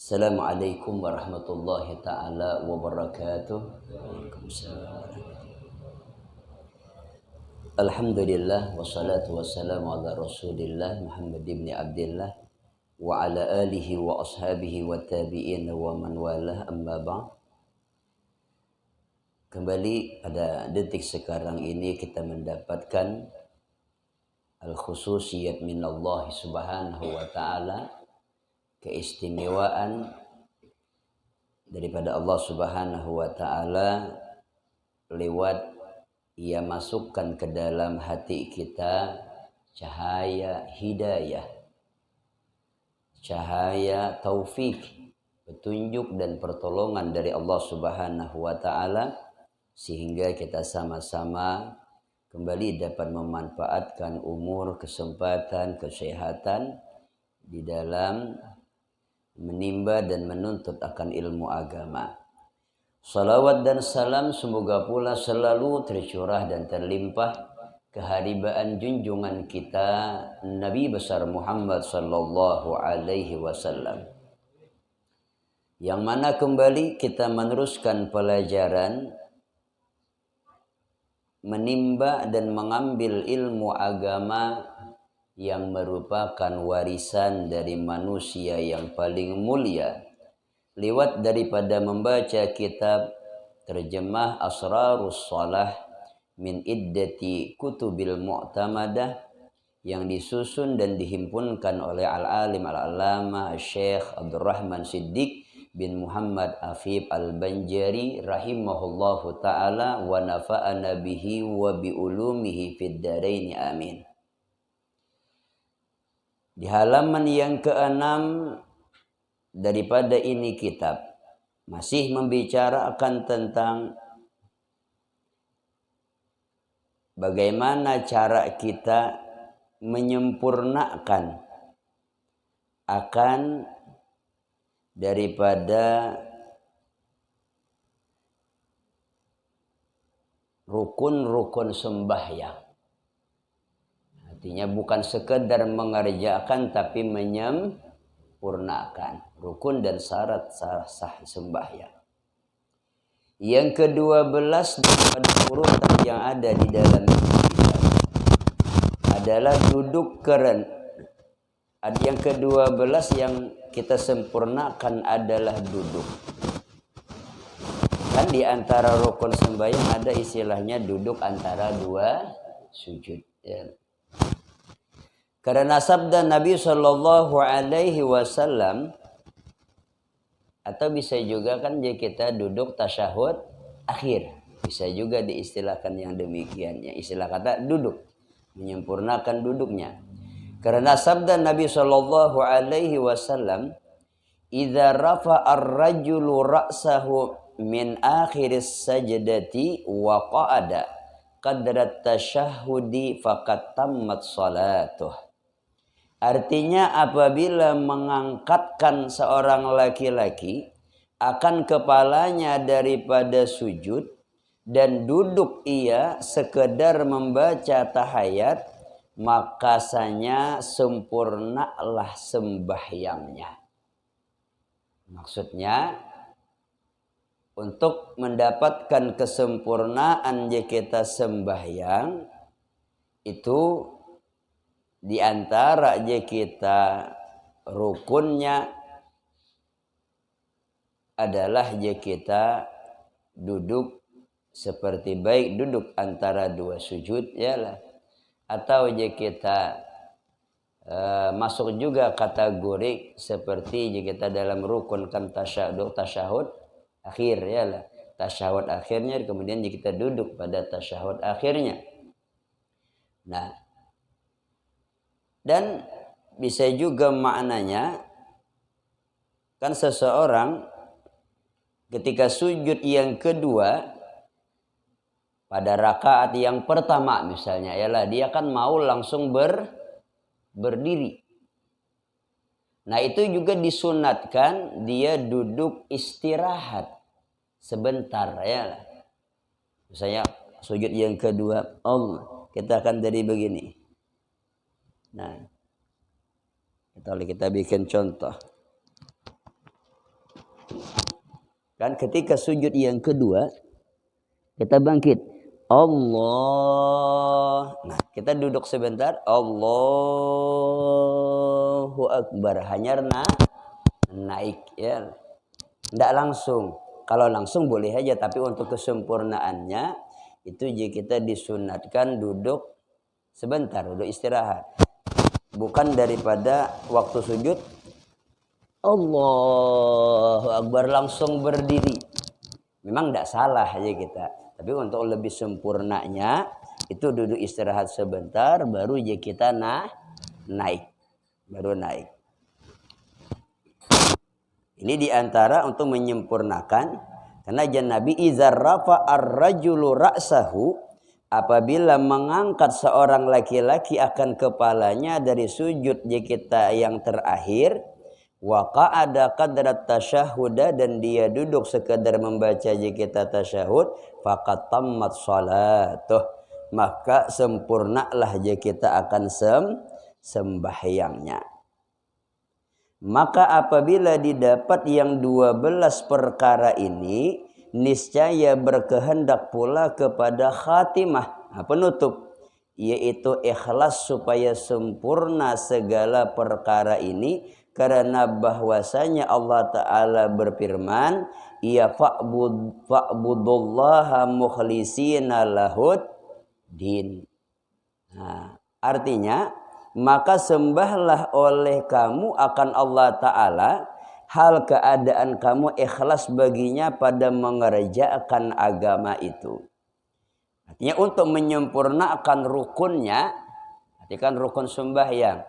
Assalamualaikum warahmatullahi ta'ala wabarakatuh. Waalaikumsalam. Alhamdulillah wassalatu wassalamu ala Rasulillah Muhammad ibn Abdillah wa ala alihi wa ashabihi wa tabi'in wa man walah, amma ba'd. Kembali pada detik sekarang ini kita mendapatkan al-khususiyat minallah subhanahu wa ta'ala, keistimewaan daripada Allah subhanahu wa ta'ala lewat ia masukkan ke dalam hati kita cahaya hidayah, cahaya taufik, petunjuk dan pertolongan dari Allah subhanahu wa ta'ala, sehingga kita sama-sama kembali dapat memanfaatkan umur, kesempatan, kesehatan di dalam menimba dan menuntut akan ilmu agama. Salawat dan salam semoga pula selalu tercurah dan terlimpah keharibaan junjungan kita Nabi besar Muhammad sallallahu alaihi wasallam, yang mana kembali kita meneruskan pelajaran menimba dan mengambil ilmu agama yang merupakan warisan dari manusia yang paling mulia, lewat daripada membaca kitab terjemah Asrarus Shalah min iddati kutubil mu'tamadah yang disusun dan dihimpunkan oleh al-alim al-allamah Syekh Abdurrahman Siddiq bin Muhammad Afif al-Banjari rahimahullahu ta'ala wa nafa'ana bihi wa bi ulumihi fid daraini amin. Di halaman yang ke-6 daripada ini kitab masih membicarakan tentang bagaimana cara kita menyempurnakan akan daripada rukun-rukun sembahyang. Artinya bukan sekedar mengerjakan tapi menyempurnakan rukun dan syarat sah sembahyang. Yang ke-12 daripada urutan yang ada di dalam kitab adalah duduk keren. Yang ke-12 yang kita sempurnakan adalah duduk. Kan di antara rukun sembahyang ada istilahnya duduk antara dua sujud. Ya. Karena sabda Nabi sallallahu alaihi wasallam, atau bisa juga kan jika kita duduk tasyahud akhir, bisa juga diistilahkan yang demikian, ya, istilah kata duduk, menyempurnakan duduknya. Karena sabda Nabi sallallahu alaihi wasallam, "Idza rafa'a ar-rajulu ra'sahu min akhiris sajdati wa qa'ada qadra tasyahhudi faqad tammat salatuh." Artinya apabila mengangkatkan seorang laki-laki akan kepalanya daripada sujud dan duduk ia sekedar membaca tahiyat, maka sanya sempurnalah sembahyangnya. Maksudnya untuk mendapatkan kesempurnaan jika kita sembahyang itu di antara kita rukunnya adalah kita duduk seperti baik duduk antara dua sujud, yalah, atau kita masuk juga kategori seperti kita dalam rukun kan tasyahud akhir, yalah, tasyahud akhirnya kemudian kita duduk pada tasyahud akhirnya. Nah, dan bisa juga maknanya kan seseorang ketika sujud yang kedua pada rakaat yang pertama misalnya, ialah dia kan mau langsung berdiri. Nah, itu juga disunatkan dia duduk istirahat sebentar, ya. Misalnya sujud yang kedua, kita akan jadi begini. Nah, kita bikin contoh. Kan ketika sujud yang kedua, kita bangkit. Allah. Nah, kita duduk sebentar. Allahu Akbar. Hanya naik ya. Tidak langsung. Kalau langsung boleh aja, tapi untuk kesempurnaannya itu kita disunatkan duduk sebentar, duduk istirahat. Bukan daripada waktu sujud Allahu Akbar langsung berdiri. Memang tidak salah aja kita. Tapi untuk lebih sempurnanya itu duduk istirahat sebentar baru kita naik. Baru naik. Ini diantara untuk menyempurnakan karena Nabi izar rafa ar-rajulu ra'sahu apabila mengangkat seorang laki-laki akan kepalanya dari sujud kita yang terakhir wa qa'ada qadrat tasyahhuda dan dia duduk sekedar membaca kita tasyahud faqad tammat salatuh maka sempurnalah kita akan sembahyangnya. Maka apabila didapat yang 12 perkara ini niscaya berkehendak pula kepada khatimah penutup yaitu ikhlas supaya sempurna segala perkara ini karena bahwasanya Allah Ta'ala berfirman ya fa'budullaha mukhlisina lahud din. Nah, artinya maka sembahlah oleh kamu akan Allah Ta'ala hal keadaan kamu ikhlas baginya pada mengerjakan agama itu. Artinya untuk menyempurnakan rukunnya, artikan rukun sembahyang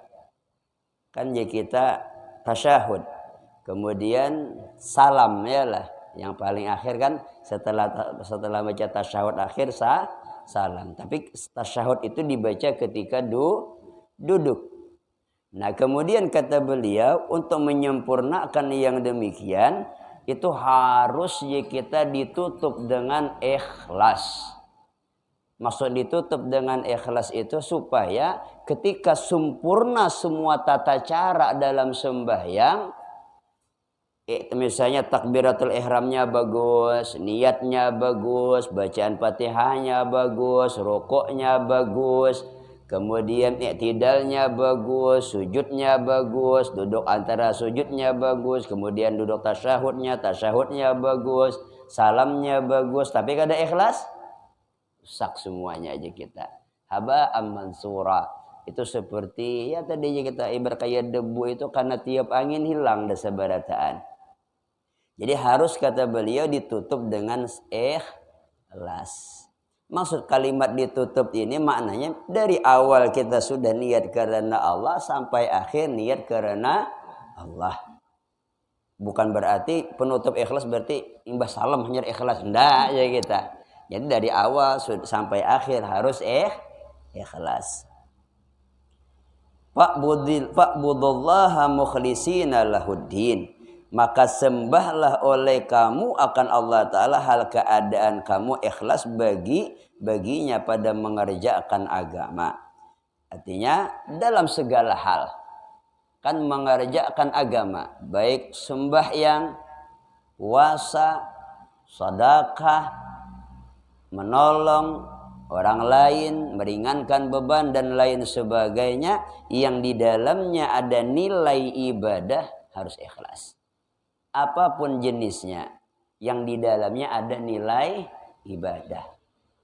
kan kita tasyahud, kemudian salam ya lah yang paling akhir kan setelah baca tasyahud akhir salam. Tapi tasyahud itu dibaca ketika duduk. Nah kemudian kata beliau untuk menyempurnakan yang demikian itu harus kita ditutup dengan ikhlas. Maksud ditutup dengan ikhlas itu supaya ketika sempurna semua tata cara dalam sembahyang, misalnya takbiratul ihramnya bagus, niatnya bagus, bacaan Fatihahnya bagus, rukuknya bagus, kemudian i'tidalnya bagus, sujudnya bagus, duduk antara sujudnya bagus, kemudian duduk tasyahudnya bagus, salamnya bagus, tapi kada ikhlas, rusak semuanya aja kita. Haba'am mansura. Itu seperti ya tadi kita ibarat kayak debu itu karena tiap angin hilang desabarataan. Jadi harus kata beliau ditutup dengan ikhlas. Maksud kalimat ditutup ini maknanya dari awal kita sudah niat karena Allah sampai akhir niat karena Allah. Bukan berarti penutup ikhlas berarti imbas salam hanya ikhlas. Enggak ya kita. Jadi dari awal sampai akhir harus ikhlas. Fa'budullaha mukhlisina lahuddin. Maka sembahlah oleh kamu akan Allah Ta'ala hal keadaan kamu ikhlas baginya pada mengerjakan agama. Artinya dalam segala hal. Kan mengerjakan agama. Baik sembahyang, puasa, sedekah, menolong orang lain, meringankan beban dan lain sebagainya yang di dalamnya ada nilai ibadah harus ikhlas. Apapun jenisnya yang di dalamnya ada nilai ibadah.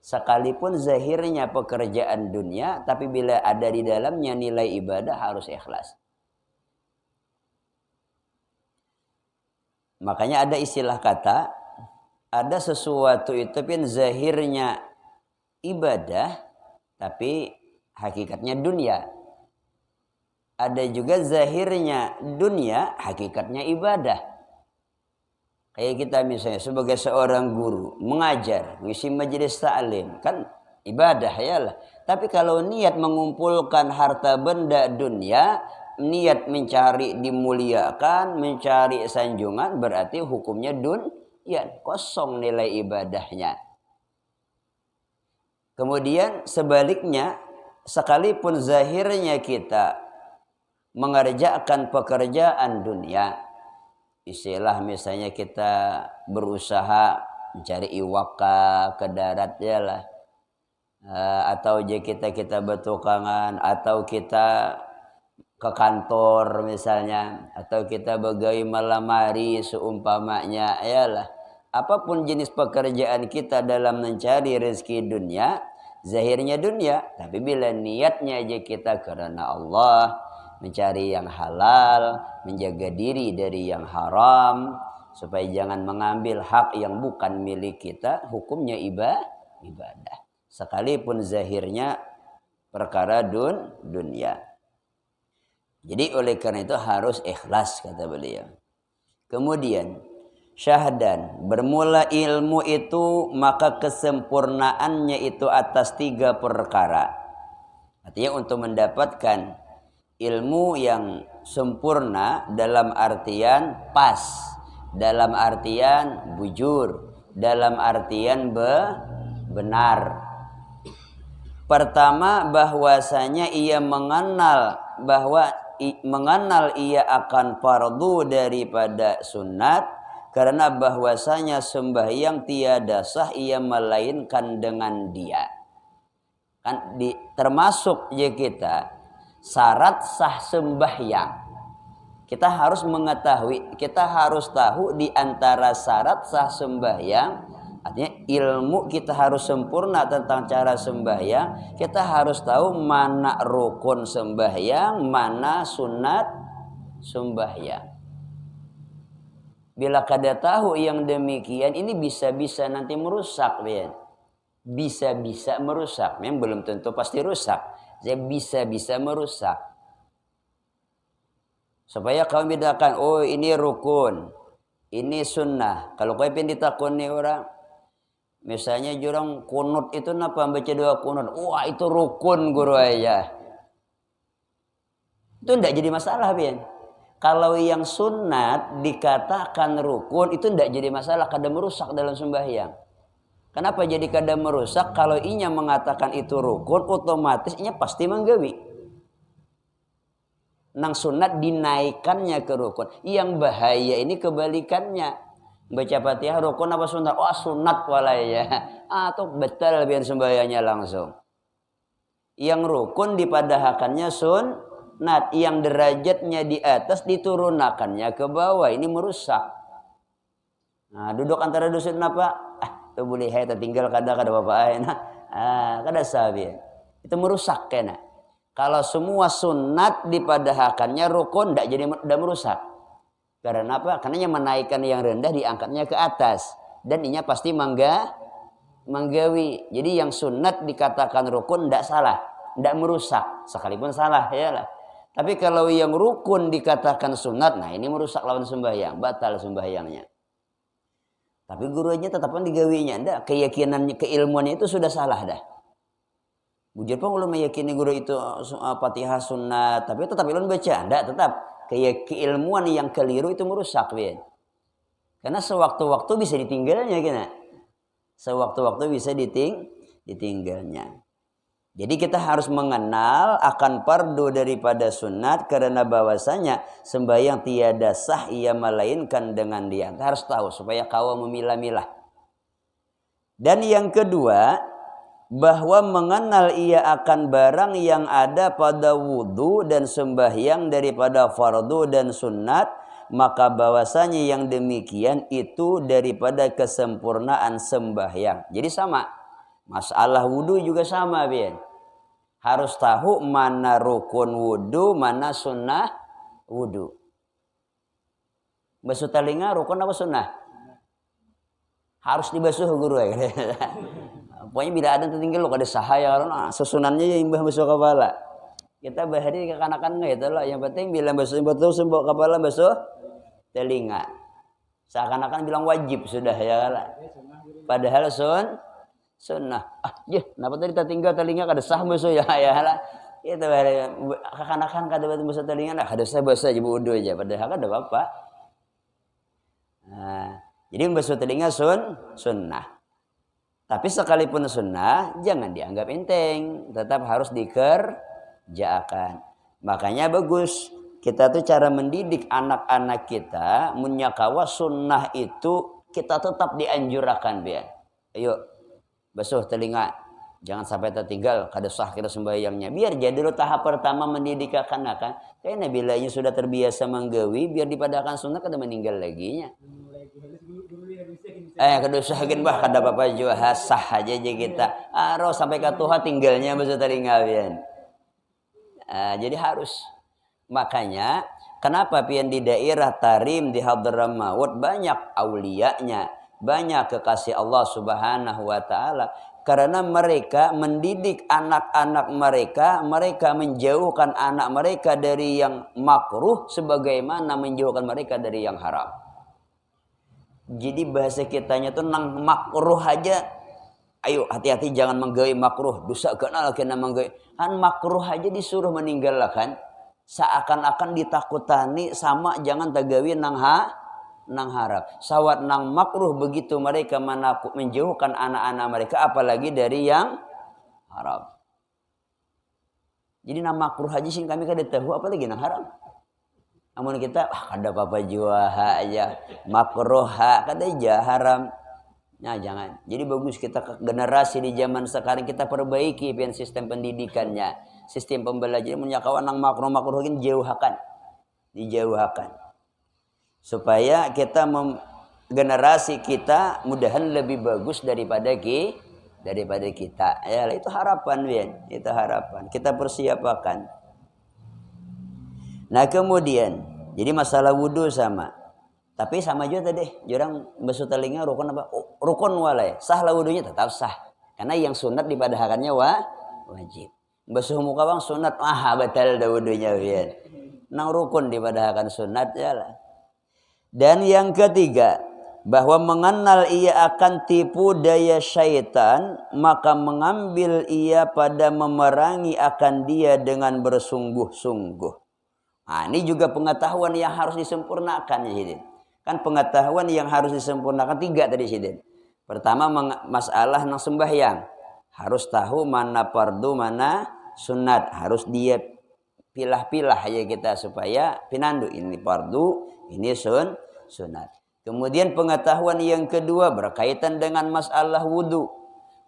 Sekalipun zahirnya pekerjaan dunia, tapi bila ada di dalamnya nilai ibadah harus ikhlas. Makanya ada istilah kata, ada sesuatu itu pun zahirnya ibadah, tapi hakikatnya dunia. Ada juga zahirnya dunia, hakikatnya ibadah. Kayak kita misalnya sebagai seorang guru, mengajar, ngisi majelis ta'lim, kan ibadah ya lah. Tapi kalau niat mengumpulkan harta benda dunia, niat mencari dimuliakan, mencari sanjungan, berarti hukumnya ya kosong nilai ibadahnya. Kemudian sebaliknya, sekalipun zahirnya kita mengerjakan pekerjaan dunia, istilah misalnya kita berusaha mencari iwaka ke darat ya lah, atau kita bertukangan, atau kita ke kantor misalnya, atau kita begawi malam hari seumpamanya ya lah. Apapun jenis pekerjaan kita dalam mencari rezeki dunia, zahirnya dunia, tapi bila niatnya aja kita karena Allah, mencari yang halal, menjaga diri dari yang haram, supaya jangan mengambil hak yang bukan milik kita, hukumnya ibadah. Sekalipun zahirnya perkara dunia. Jadi oleh karena itu harus ikhlas, kata beliau. Kemudian syahdan, bermula ilmu itu maka kesempurnaannya itu atas 3 perkara. Artinya untuk mendapatkan ilmu yang sempurna dalam artian pas, dalam artian bujur, dalam artian benar. Pertama, bahwasanya ia mengenal ia akan fardu daripada sunat, karena bahwasanya sembahyang tiada sah ia melainkan dengan dia. Kan termasuk ya kita syarat sah sembahyang. Kita harus mengetahui, kita harus tahu di antara syarat sah sembahyang. Artinya ilmu kita harus sempurna tentang cara sembahyang. Kita harus tahu mana rukun sembahyang, mana sunat sembahyang. Bila kada tahu yang demikian, ini bisa-bisa nanti merusak, ya. Bisa-bisa merusak. Memang belum tentu pasti rusak. Saya bisa-bisa merusak. Supaya kau bedakan, oh ini rukun, ini sunnah. Kalau kau pengen ditakuni orang, misalnya jurang kunut itu napa baca doa kunut, wah itu rukun guru aja. Itu tidak jadi masalah, Bian. Kalau yang sunat dikatakan rukun itu tidak jadi masalah, kada merusak dalam sembahyang. Kenapa jadi kada merusak? Kalau inya mengatakan itu rukun, otomatis inya pasti menggawi. Nang sunat dinaikkannya ke rukun. Yang bahaya ini kebalikannya. Baca Fatihah rukun apa sunat? Oh sunat walaya. Atau betul biar sembahyangnya langsung. Yang rukun dipadahakannya sunat. Yang derajatnya di atas diturunakannya ke bawah. Ini merusak. Nah, duduk antara dusun apa? Itu boleh hai tertinggal kada bapak nah. Kada sabi. Itu merusak kena. Kalau semua sunat dipadahakannya rukun tidak merusak. Karena apa? Karena menaikkan yang rendah diangkatnya ke atas. Dan inya pasti menggawi. Jadi yang sunat dikatakan rukun tidak salah. Tidak merusak. Sekalipun salah. Ya lah. Tapi kalau yang rukun dikatakan sunat, nah ini merusak lawan sembahyang. Batal sembahyangnya. Tapi gurunya tetapkan digawinya. Tidak. Keyakinannya, keilmuannya itu sudah salah dah. Bujur pun belum meyakini guru itu Fatihah sunat. Tapi tetap ilmu baca. Tidak tetap. Kayak keilmuan yang keliru itu merusak, Bin. Karena sewaktu-waktu bisa ditinggalnya, kena. Sewaktu-waktu bisa ditinggalnya. Jadi kita harus mengenal akan fardu daripada sunat karena bahwasanya sembahyang tiada sah ia melainkan dengan dia. Kita harus tahu supaya kau memilah-milah. Dan yang kedua, bahwa mengenal ia akan barang yang ada pada wudu dan sembahyang daripada fardu dan sunat, maka bahwasanya yang demikian itu daripada kesempurnaan sembahyang. Jadi sama, masalah wudu juga sama, Bin. Harus tahu mana rukun wudu, mana sunnah wudu. Basuh telinga rukun apa sunnah? Harus dibasuh guru ya. Pokoknya bila ada tertinggal lo kada sahaya susunannya yang basuh kepala. Kita bahari kekanakan gitu loh. Yang penting bila basuh betul sembok kepala basuh telinga. Seakan-akan bilang wajib sudah ya lah. Padahal sunnah. Kenapa tadi tertinggal telinga kada sah basuh ya lah. Itu bahari kekanakan kada basuh telinga lah kada sah basuh aja wudu aja. Padahal kada apa-apa. Nah, jadi basuh telinga sunnah. Tapi sekalipun sunnah, jangan dianggap enteng. Tetap harus dikerjakan. Makanya bagus kita tuh cara mendidik anak-anak kita munyakawa sunnah itu kita tetap dianjurkan biar. Ayo basuh telinga, jangan sampai tertinggal kada sah kita sembahyangnya. Biar jadi dulu tahap pertama mendidik anak-anak. Karena bilanya sudah terbiasa menggawi, biar dipadakan sunnah kada meninggal laginya. Kedusahakin bah kada apa-apa juga sah aja kita. Roh sampai ke Tuhan tinggalnya basuh telinga biar. Jadi harus. Makanya kenapa pian di daerah Tarim di Hadramaut banyak auliyanya, banyak kekasih Allah Subhanahu wa taala karena mereka mendidik anak-anak mereka, mereka menjauhkan anak mereka dari yang makruh sebagaimana menjauhkan mereka dari yang haram. Jadi bahasa kitanya tuh nang makruh aja. Ayo hati-hati jangan menggawe makruh, dosa kenal kena menggawe. Kan makruh aja disuruh meninggalkan. Seakan-akan ditakutani sama jangan tagawi nang harap. Sawat nang makruh begitu mereka menjauhkan anak-anak mereka apalagi dari yang haram. Jadi nang makruh aja sih kami kada tahu apalagi nang haram. Amun kita kada apa-apa jua aja makruh kada aja haram. Nah jangan. Jadi bagus kita ke generasi di zaman sekarang kita perbaiki pian sistem pendidikannya. Sistem pembelajaran menyakawan nang makruh-makruh dijauhkan supaya kita generasi kita mudahan lebih bagus daripada kita ya itu harapan Bian, itu harapan kita persiapkan. Nah kemudian jadi masalah wudu sama tapi sama juga tadi orang basuh telinga rukun apa rukun walai sah lah wudunya tetap sah karena yang sunat dipadahakannya wajib. Basuh muka bang sunat batal dah wudunya biar nang rukun dipadahakan sunat ya lah. Dan yang ketiga bahwa mengenal ia akan tipu daya syaitan maka mengambil ia pada memerangi akan dia dengan bersungguh-sungguh. Ini juga pengetahuan yang harus disempurnakan ya Sidin. Kan pengetahuan yang harus disempurnakan 3 tadi Sidin. Pertama masalah nang sembahyang. Harus tahu mana fardu, mana sunat. Harus dia pilah-pilah aja kita supaya pinandu. Ini fardu, ini sunat. Kemudian pengetahuan yang kedua berkaitan dengan masalah wudu.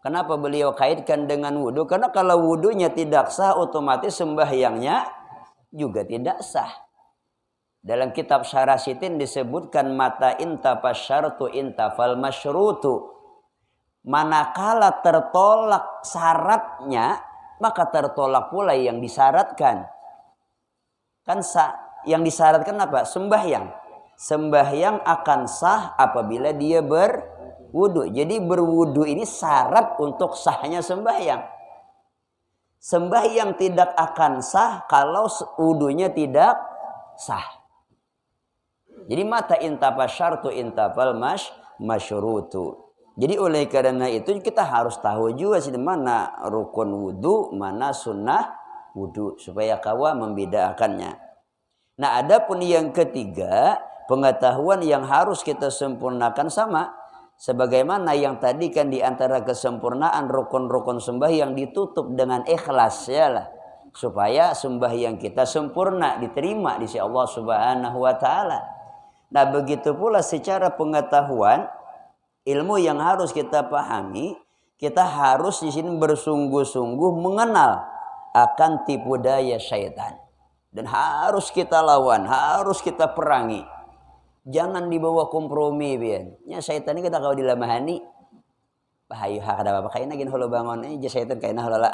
Kenapa beliau kaitkan dengan wudu? Karena kalau wudunya tidak sah, otomatis sembahyangnya juga tidak sah. Dalam kitab Syarasitin disebutkan mata intafa syartu intafal masyrutu. Manakala tertolak syaratnya, maka tertolak pula yang disyaratkan. Kan yang disyaratkan apa? Sembahyang. Sembahyang akan sah apabila dia berwudu. Jadi berwudu ini syarat untuk sahnya sembahyang. Sembahyang tidak akan sah kalau wudunya tidak sah. Jadi mata intafa syartu intafal masyrutu. Jadi oleh karena itu kita harus tahu juga sih mana rukun wudu, mana sunnah wudu supaya kawa membedakannya. Nah, adapun yang ketiga, pengetahuan yang harus kita sempurnakan sama sebagaimana yang tadi kan di antara kesempurnaan rukun-rukun sembahyang ditutup dengan ikhlas ya lah supaya sembahyang kita sempurna diterima di sisi Allah Subhanahu wa taala. Nah, begitu pula secara pengetahuan ilmu yang harus kita pahami, kita harus di sini bersungguh-sungguh mengenal akan tipu daya syaitan. Dan harus kita lawan, harus kita perangi. Jangan dibawa kompromi, bian. Ya syaitan ini kita kau dilamahani. Bahayu hak ada apa kaina gin holo bangun aja syaitan kaina holo lah.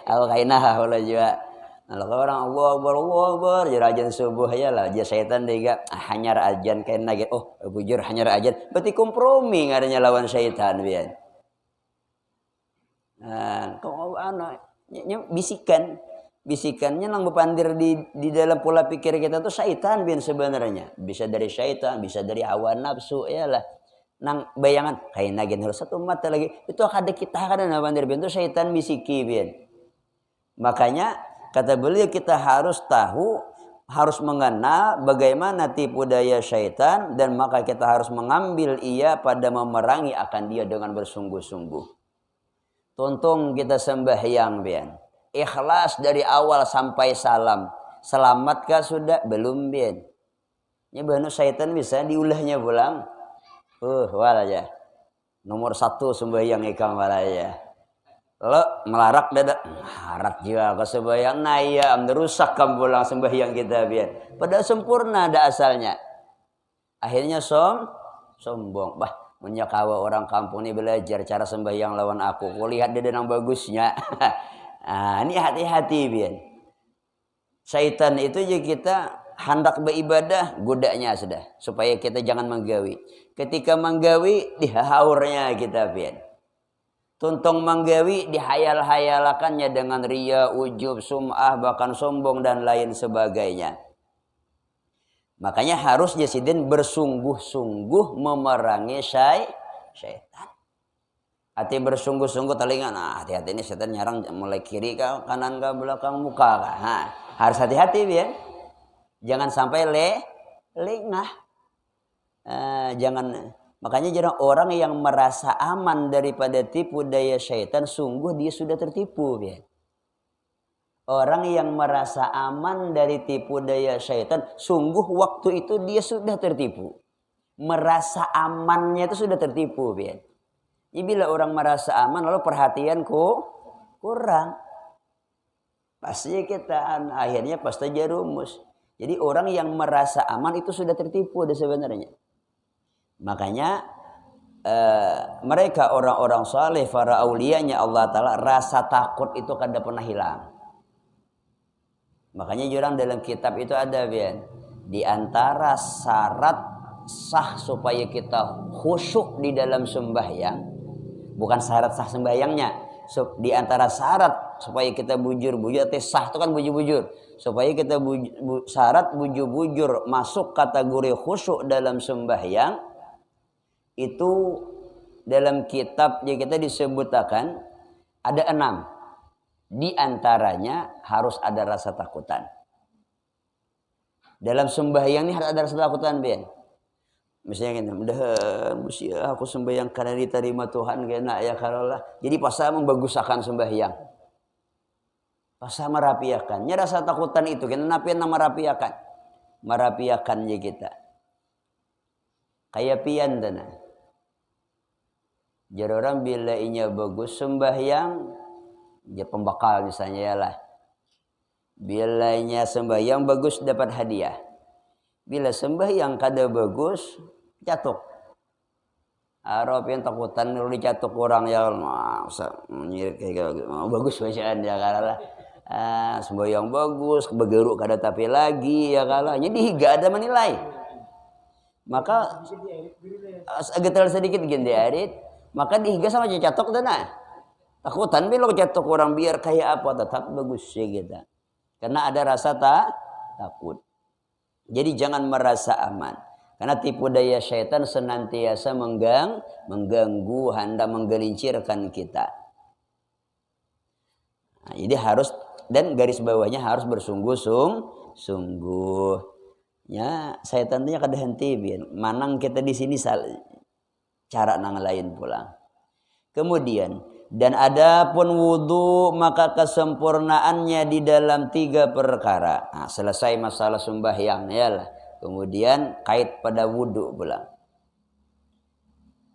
Aku kaina holo juga. Nah, orang Allah Akbar, ajan subuh ya lah, aja syaitan juga hanyar ajan kaina gitu. Oh, bujur hanyar ajan. Berarti kompromi ngaranya lawan syaitan, bian. Nah, kau bisikannya nang bepandir di dalam pola pikir kita tuh syaitan bian sebenarnya. Bisa dari syaitan, bisa dari hawa nafsu ya lah. Nang bayangan kaina gin harus satu mata lagi. Itu ada kita kan na pandir bian itu syaitan bisiki bian. Makanya kata beliau kita harus tahu, harus mengenal bagaimana tipu daya syaitan dan maka kita harus mengambil ia pada memerangi akan dia dengan bersungguh-sungguh. Tonton kita sembahyang bian. Ikhlas dari awal sampai salam. Selamatkah sudah? Belum bin. Ini banu syaitan bisa diulahnya pulang. Walaja. Nomor 1 sembahyang ikang walaja. Lo melarak dadak. Harat juga ke sembahyang. Nah iya, merusak kan pulang sembahyang kita biar. Padahal sempurna ada asalnya. Akhirnya sombong. Bah, menyakawa orang kampung ini belajar cara sembahyang lawan aku. Kau lihat dia dengan bagusnya. Nah, ini hati-hati biar. Syaitan itu aja kita hendak beribadah, godanya sudah. Supaya kita jangan menggawi. Ketika menggawi, dihaurnya kita biar. Tuntung menggawi, dihayal-hayalakannya dengan riya, ujub, sum'ah, bahkan sombong dan lain sebagainya. Makanya harus jasidin bersungguh-sungguh memerangi syaitan. Hati bersungguh-sungguh telinga. Nah, hati-hati ini setan nyarang mulai kiri kah, kanan kah, belakang muka kah. Nah, harus hati-hati ya. Jangan sampai lengah. Jangan. Makanya jarang orang yang merasa aman daripada tipu daya syaitan, sungguh dia sudah tertipu ya. Orang yang merasa aman dari tipu daya syaitan, sungguh waktu itu dia sudah tertipu. Merasa amannya itu sudah tertipu ya. Jadi bila orang merasa aman lalu perhatianku kurang, pasti kita akhirnya pasti jerumus. Jadi orang yang merasa aman itu sudah tertipu sebenarnya. Makanya mereka orang-orang saleh, para auliyanya Allah Ta'ala, rasa takut itu kada pernah hilang. Makanya jurang dalam kitab itu ada Bian. Di antara syarat sah supaya kita khusyuk di dalam sembahyang, bukan syarat sah sembahyangnya, di antara syarat supaya kita bujur-bujur, sah itu kan bujur-bujur, supaya kita syarat bujur-bujur masuk kategori khusyuk dalam sembahyang, itu dalam kitab yang kita disebutkan ada 6. Di antaranya harus ada rasa takutan. Dalam sembahyang ini harus ada rasa takutan, Ben. Misalnya gini, mudah aku sembahyang karena diterima Tuhan kena ya karolah. Jadi pasal membagusakan sembahyang. Pasal merapiakan. Nya rasa takutan itu kenapa nama merapiakan? Merapiakannya kita. Kayak pian dana. Jadi orang bila inya bagus sembahyang, dia pembakal misalnya ya lah. Bila inya sembahyang bagus dapat hadiah. Bila sembahyang kada bagus, jatuh. Arab yang takutan kalau dicatuk orang ya menyirik kayak bagus bacaan ya kalah. Sembahyang bagus, begeruk kada tapi lagi ya kalah. Jadi gak ada menilai. Maka agak sedikit gini arit. Maka dihiga sama catok dah nah. Takutan bila catok orang biar kayak apa tetap bagus sih kita. Karena ada rasa takut. Jadi jangan merasa aman. Karena tipu daya syaitan senantiasa mengganggu, hendak menggelincirkan kita. Nah, jadi harus, dan garis bawahnya harus bersungguh-sungguh. Ya, syaitannya kada henti bin. Manang kita di sini cara nang lain pulang. Kemudian, dan adapun wudu maka kesempurnaannya di dalam 3 perkara. Nah, selesai masalah sembahyang ya lah. Kemudian kait pada wudu pulang.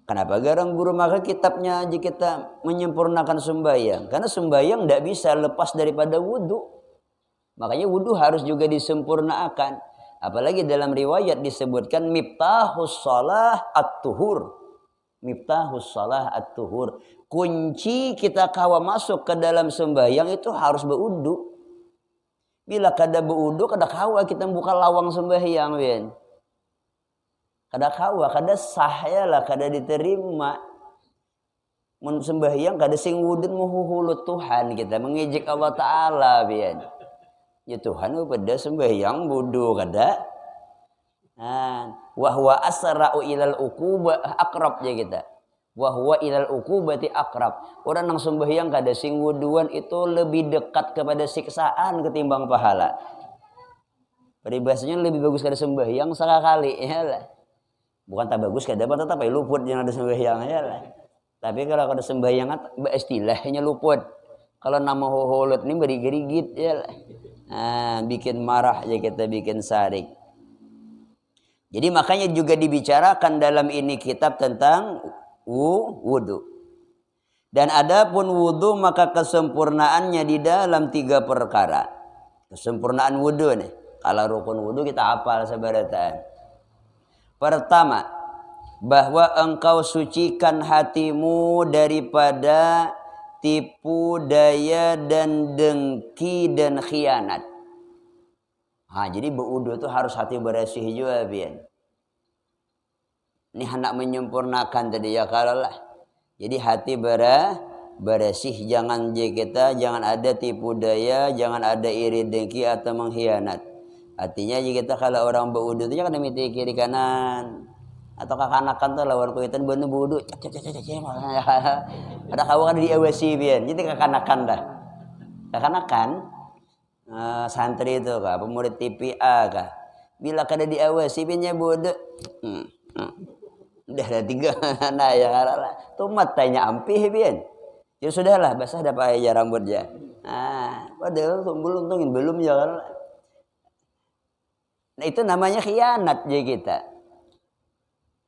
Kenapa garang guru maka kitabnya aja kita menyempurnakan sembahyang? Karena sembahyang tidak bisa lepas daripada wudu. Makanya wudu harus juga disempurnakan. Apalagi dalam riwayat disebutkan miftahus shalah at-tuhur. Miftahus shalah at-tuhur. Kunci kita kawa masuk ke dalam sembahyang itu harus berwudu. Bila kada berwudu, kada kawa kita buka lawang sembahyang, ben. Kada kawa, kada sah ya lah, kada diterima. Mun sembahyang kada sing wudun muhuhulut Tuhan kita mengejek Allah Taala, ben. Ya Tuhan pada sembahyang wudu kada. Wa huwa asra'u ilal uqubah aqrab ya kita. Wa huwa ilal uqubati aqrab. Orang nang sembahyang kada sing wuduan itu lebih dekat kepada siksaan ketimbang pahala. Peribahasanya lebih bagus kada sembahyang sekali ya lah. Bukan tak bagus kada apa tetap luput yang ada sembahyang ya lah. Tapi kalau kada sembahyang istilahnya luput. Kalau nama hoholut ini berigit-rigit ya lah. Bikin marah aja kita, bikin sarik. Jadi makanya juga dibicarakan dalam ini kitab tentang wudu. Dan adapun wudu maka kesempurnaannya di dalam 3 perkara. Kesempurnaan wudu nih. Kalau rukun wudu kita hafal sebaratan. Pertama, bahwa engkau sucikan hatimu daripada tipu daya dan dengki dan khianat. Jadi berwudu itu harus hati bersih juga, Bian. Ini hendak menyempurnakan tadi ya kalau lah. Jadi hati bersih, jangan jangan ada tipu daya, jangan ada iri dengki atau mengkhianat. Artinya kita kalau orang berwudu itu jangan miti kiri kanan. Atau kakanakan tuh lawan kuitan bener berwudu. Ada kawan di awasi Bian. Jadi kakanakan dah. Kakanakan santri itu kah, pemurid TPA kah. Bila kada diawasi Biannya bodoh. Udah ada 3 nah ya lah. Tomat tanya ampih Bian. Ya sudahlah, basah dah pakai rambutnya. Padahal belum ya. Nah itu namanya khianat ya kita.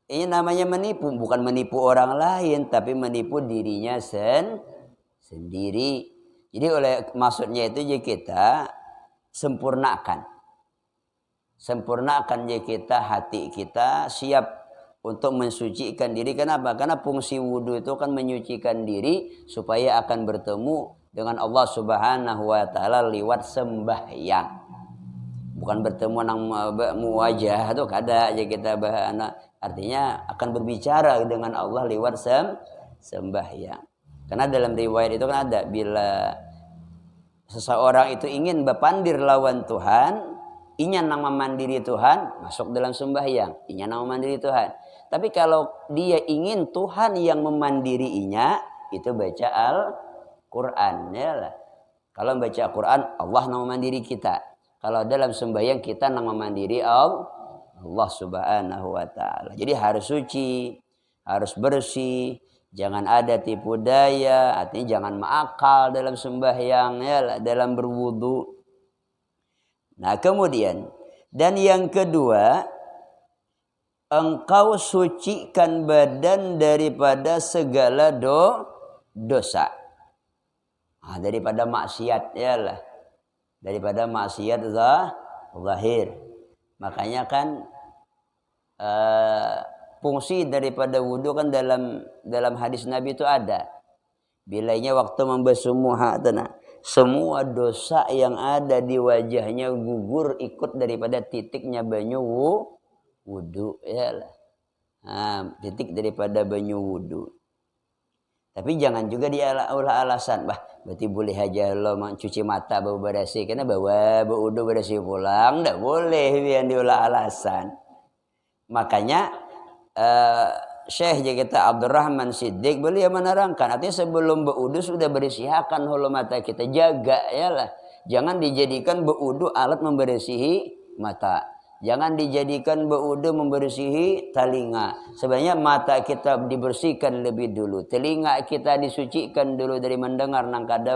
Ini namanya menipu, bukan menipu orang lain tapi menipu dirinya sendiri. Jadi maksudnya itu ya kita sempurnakan ya kita, hati kita siap untuk mensucikan diri. Kenapa? Karena fungsi wudu itu kan menyucikan diri supaya akan bertemu dengan Allah Subhanahu wa taala lewat sembahyang. Bukan bertemu nang wajah itu kada aja kita bahana. Artinya akan berbicara dengan Allah lewat sembahyang. Karena dalam riwayat itu kan ada bila seseorang itu ingin berpandir lawan Tuhan, inya nang memandiri Tuhan, masuk dalam sembahyang, inya nang memandiri Tuhan. Tapi kalau dia ingin Tuhan yang memandirinya, itu baca Al-Quran. Ya lah. Kalau baca Al-Quran, Allah yang memandiri kita. Kalau dalam sembahyang, kita yang memandiri Allah Subhanahu wa ta'ala. Jadi harus suci, harus bersih, jangan ada tipu daya, artinya jangan mengakal dalam sembahyang, ya lah, dalam berwudu. Nah kemudian, dan yang kedua, engkau sucikan badan daripada segala dosa. Daripada maksiat ya lah. Daripada maksiat zahir. Makanya kan fungsi daripada wudu kan dalam hadis Nabi itu ada. Bilanya waktu membasuh muha semua dosa yang ada di wajahnya gugur ikut daripada titiknya banyu wudu ya lah. Titik daripada banyu wudu. Tapi jangan juga diulah alasan, berarti boleh aja lo mencuci mata bau bersih karena bawa wudu bersih pulang, enggak boleh yang diulah alasan. Makanya Syekh kita Abdurrahman Siddiq beliau menerangkan, artinya sebelum berwudu sudah bersihakan hulu mata kita, jaga ya lah. Jangan dijadikan berwudu alat membersihi mata. Jangan dijadikan berwudu membersihi telinga. Sebenarnya mata kita dibersihkan lebih dulu. Telinga kita disucikan dulu dari mendengar nang kada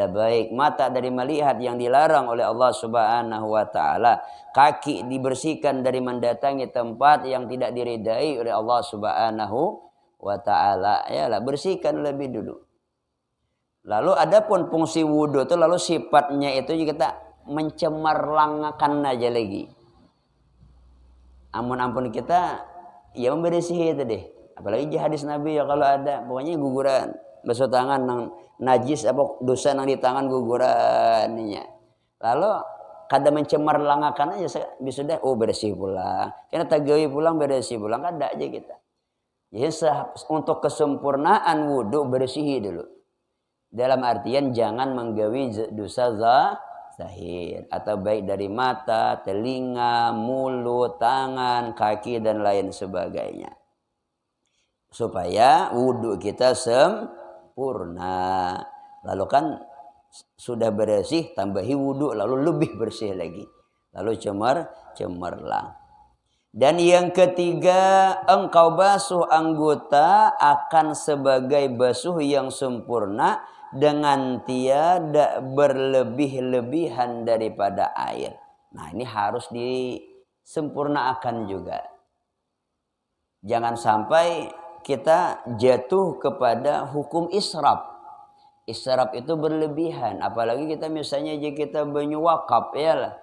baik. Mata dari melihat yang dilarang oleh Allah Subhanahu wa taala. Kaki dibersihkan dari mendatangi tempat yang tidak diridai oleh Allah Subhanahu wa taala. Yalah, bersihkan lebih dulu. Lalu adapun fungsi wudu itu lalu sifatnya itu kita mencemarlangkan aja lagi. Ampun kita ya membersihi itu deh. Apalagi hadis Nabi ya kalau ada pokoknya guguran basuh tangan nang najis apa dosa nang di tangan gugurannya. Lalu kada mencemarlangakan aja bisa dah bersih pulang. Karena tagawi pulang bersih pulang kada aja kita. Jadi untuk kesempurnaan wudu bersihi dulu. Dalam artian jangan menggawi dosa zahir atau baik dari mata, telinga, mulut, tangan, kaki dan lain sebagainya. Supaya wudu kita sempurna. Lalu kan sudah bersih, tambahi wudu lalu lebih bersih lagi. Lalu cemerlang. Dan yang ketiga, engkau basuh anggota akan sebagai basuh yang sempurna dengan tiada berlebih-lebihan daripada air. Nah, ini harus disempurnakan juga. Jangan sampai kita jatuh kepada hukum israf. Israf itu berlebihan. Apalagi kita misalnya jika kita banyu wakaf ya lah.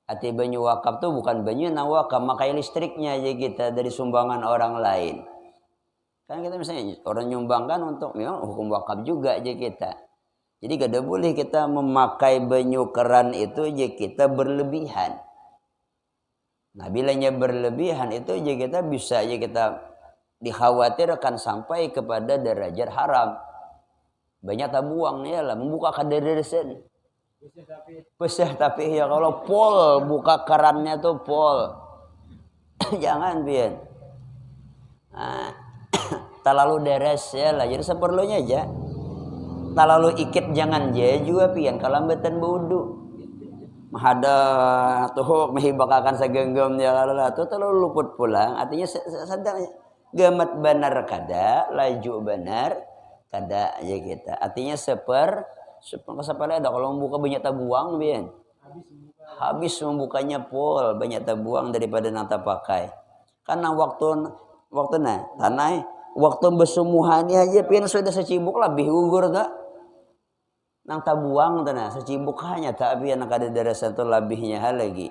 Arti banyu wakaf itu bukan banyu na wakaf, makai listriknya aja kita dari sumbangan orang lain. Kan kita misalnya orang nyumbangkan untuk memang hukum wakaf juga aja kita. Jadi kada boleh kita memakai banyu keran itu aja kita berlebihan. Nah, bilanya berlebihan itu aja kita bisa aja kita dikhawatirkan sampai kepada derajat haram. Banyak tabuang ya lah membuka kadar-darasan. Pesah tapi ya kalau pol buka kerannya tuh pol. Jangan pian. Nah, terlalu deres ya lah, jadi seperlunya aja. Terlalu ikit jangan je juga pian kalambatan wudu. Mahada tuh mahibakakan segenggam ya lah tuh terlalu luput pulang. Artinya sadar gamat benar kada, laju benar kada aja kita. Artinya sepala ada kalau membuka banyak tabuang pian. Habis membukanya pol banyak tabuang daripada nata pakai. Karena waktu tanah waktu bersumuhani aja pian sudah secibuk lebih gugur tak nang tabuang tanah secibuk hanya tak pian nak ada darasan tu lebihnya lagi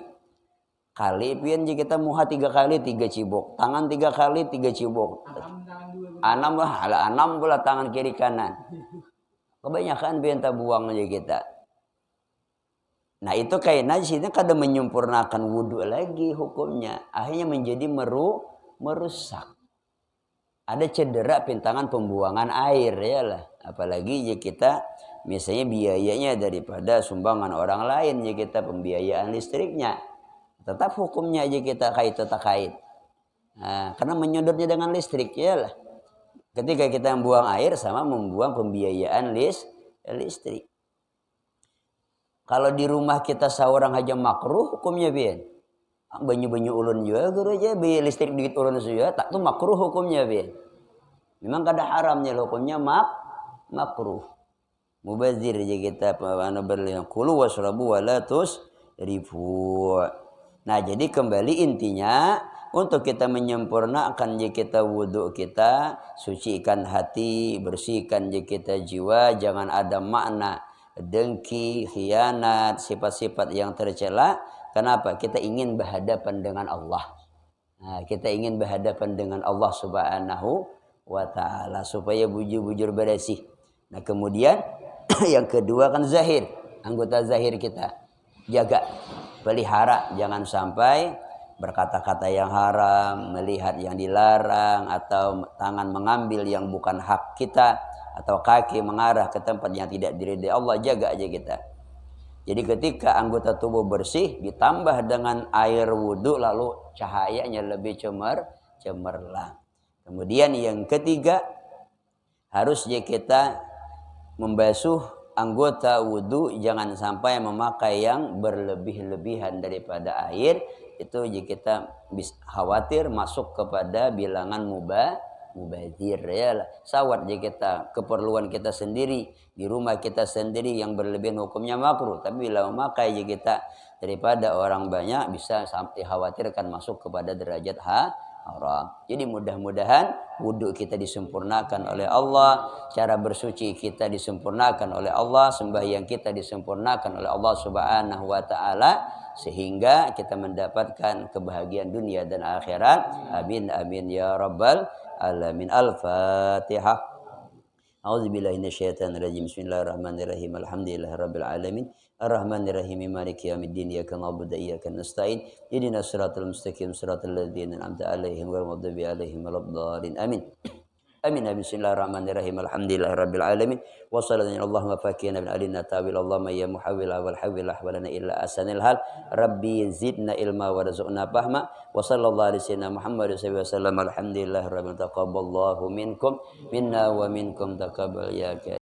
kali pian jika kita muha 3 kali 3 cibuk tangan 3 kali 3 cibuk 6 pula tangan kiri kanan kebanyakan pian tabuang aja kita. Nah itu kayaknya di sini kada menyempurnakan wudhu lagi hukumnya akhirnya menjadi merusak. Ada cedera pintangan pembuangan air ya lah. Apalagi jika kita misalnya biayanya daripada sumbangan orang lain jika kita pembiayaan listriknya. Tetap hukumnya aja kita kait atau kait. Nah, karena menyodornya dengan listrik ya lah. Ketika kita membuang air sama membuang pembiayaan listrik. Kalau di rumah kita seorang aja makruh hukumnya pian. Banyu-banyu ulun juga guru aja bi listrik dikit ulun juga tak tuh makruh hukumnya pian. Memang kada haramnya hukumnya makruh. Mubazir aja kita ana berlian kulu wasrabu wala tusrifu. Nah, jadi kembali intinya untuk kita menyempurnakan je kita wudhu kita, sucikan hati, bersihkan je kita jiwa, jangan ada makna dengki, khianat, sifat-sifat yang tercela. Kenapa? Kita ingin berhadapan dengan Allah. Nah, kita ingin berhadapan dengan Allah Subhanahu wa ta'ala supaya bujur-bujur bersih. Nah, kemudian yang kedua kan zahir. Anggota zahir kita jaga, pelihara, jangan sampai berkata-kata yang haram, melihat yang dilarang, atau tangan mengambil yang bukan hak kita, atau kaki mengarah ke tempat yang tidak diridai Allah. Jaga aja kita. Jadi ketika anggota tubuh bersih ditambah dengan air wudhu lalu cahayanya lebih cemerlang. Kemudian yang ketiga harusnya kita membasuh anggota wudhu jangan sampai memakai yang berlebih-lebihan daripada air. Itu jika kita khawatir masuk kepada bilangan mubazir ya lah. Sawat jika kita keperluan kita sendiri di rumah kita sendiri yang berlebihan hukumnya makruh, tapi bila memakai jika kita daripada orang banyak bisa sampai khawatirkan masuk kepada derajat haram. Jadi mudah-mudahan wudhu kita disempurnakan oleh Allah, cara bersuci kita disempurnakan oleh Allah, sembahyang kita disempurnakan oleh Allah Subhanahu wa taala sehingga kita mendapatkan kebahagiaan dunia dan akhirat. Amin amin ya rabbal alamin. Al-Fatihah. A'udzubillahi minasyaitonir rajim. Bismillahirrahmanirrahim. Alhamdulillahirabbil alamin. Ar-Rahmanir-Rahim. Maliki yaumiddin. Iyyaka na'budu wa iyyaka nasta'in. Ihdinas siratal mustaqim. Siratal ladzina an'amta 'alaihim ghairil maghdubi 'alaihim waladdallin. Amin. Amin. Bismillahirrahmanirrahim. Alhamdulillahirabbil alamin. Wa sallallahu Allahumma fakina min alina tawil Allahumma ya muhawwil wal hawil ahwalana illa asanil hal. Rabbi zidna ilma warzuqna fahma. Wa sallallahu alaihi sayyidina Muhammad wasallam. Alhamdulillahirabbil taqabbalallahu minkum minna wa minkum taqabbal ya